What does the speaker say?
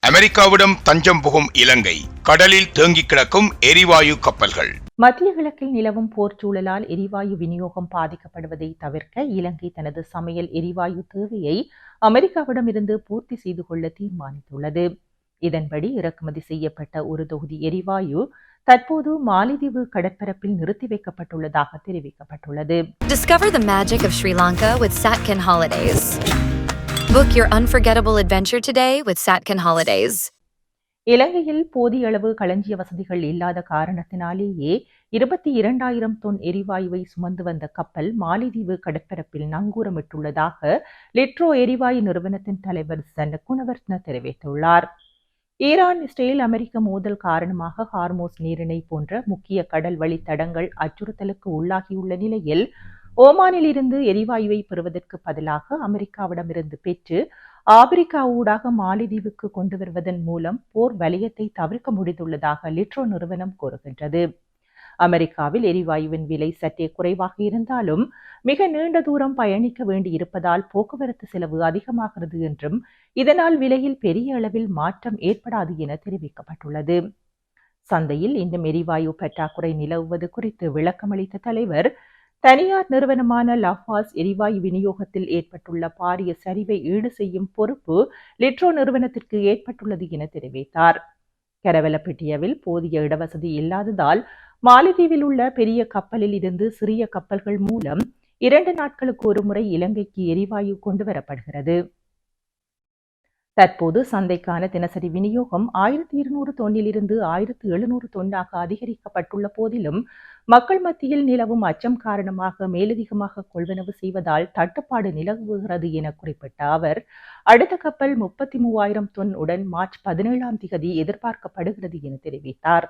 அமெரிக்காவிடம் தஞ்சம் புகும் இலங்கை, கடலில் தேங்கிக் கிடக்கும் எரிவாயு கப்பல்கள். மத்திய கிழக்கில் நிலவும் போர் சூழலால் எரிவாயு விநியோகம் பாதிக்கப்படுவதை தவிர்க்க இலங்கை தனது சமையல் எரிவாயு தேவையை அமெரிக்காவிடமிருந்து பூர்த்தி செய்து கொள்ள தீர்மானித்துள்ளது. இதன்படி இறக்குமதி செய்யப்பட்ட ஒரு தொகுதி எரிவாயு தற்போது மாலைதீவு கடற்பரப்பில் நிறுத்தி வைக்கப்பட்டுள்ளதாக தெரிவிக்கப்பட்டுள்ளது. Discover the magic of Sri Lanka with Satkin Holidays. Book your unforgettable adventure today with Satkin Holidays. இலங்கையில் போதிய அளவு களஞ்சிய வசதிகள் இல்லாத காரணத்தினாலேயே 22,000 தொன் எரிவாயுவை சுமந்து வந்த கப்பல் மாலைதீவு கடற்பரப்பில் நங்கூரமிட்டுள்ளதாக லிட்ரோ எரிவாயு நிறுவனத்தின் தலைவர் சன குணவர்த்ன தெரிவித்துள்ளார். ஈரான், இஸ்ரேல், அமெரிக்க மோதல் காரணமாக ஹார்மோஸ் நீரிணை போன்ற முக்கிய கடல் வழித்தடங்கள் அச்சுறுத்தலுக்கு உள்ளாகியுள்ள நிலையில் ஓமானில் இருந்து எரிவாயுவை பெறுவதற்கு பதிலாக அமெரிக்காவிடமிருந்து பெற்று ஆப்பிரிக்கா ஊடாக மாலைதீவுக்கு கொண்டு வருவதன் மூலம் போர் வலயத்தை தவிர்க்க முடிந்துள்ளதாக லிட்ரோ நிறுவனம் கூறுகின்றது. அமெரிக்காவில் எரிவாயுவின் விலை சற்றே குறைவாக இருந்தாலும் மிக நீண்ட தூரம் பயணிக்க வேண்டி இருப்பதால் போக்குவரத்து செலவு அதிகமாகிறது என்றும் இதனால் விலையில் பெரிய அளவில் மாற்றம் ஏற்படாது என தெரிவிக்கப்பட்டுள்ளது. சந்தையில் இன்னும் எரிவாயு பற்றாக்குறை நிலவுவது குறித்து விளக்கமளித்த தலைவர், தனியார் நிறுவனமான லாஃபாஸ் எரிவாயு விநியோகத்தில் ஏற்பட்டுள்ள பாரிய சரிவை ஈடு செய்யும் பொறுப்பு லிட்ரோ நிறுவனத்திற்கு ஏற்பட்டுள்ளது என தெரிவித்தார். கரவலப்பிட்டியவில் போதிய இடவசதி இல்லாததால் மாலைதீவில் உள்ள பெரிய கப்பலில் இருந்து சிறிய கப்பல்கள் மூலம் 2 நாட்களுக்கு ஒருமுறை இலங்கைக்கு எரிவாயு கொண்டு வரப்படுகிறது. தற்போது சந்தைக்கான தினசரி விநியோகம் 1200 தொன்னிலிருந்து 1700 தொன்னாக அதிகரிக்கப்பட்டுள்ள போதிலும் மக்கள் மத்தியில் நிலவும் அச்சம் காரணமாக மேலதிகமாக கொள்வனவு செய்வதால் தட்டுப்பாடு நிலவுகிறது என குறிப்பிட்ட அவர், அடுத்த கப்பல் 33,000 தொன் உடன் மார்ச் 17ஆம் தேதி எதிர்பார்க்கப்படுகிறது என தெரிவித்தார்.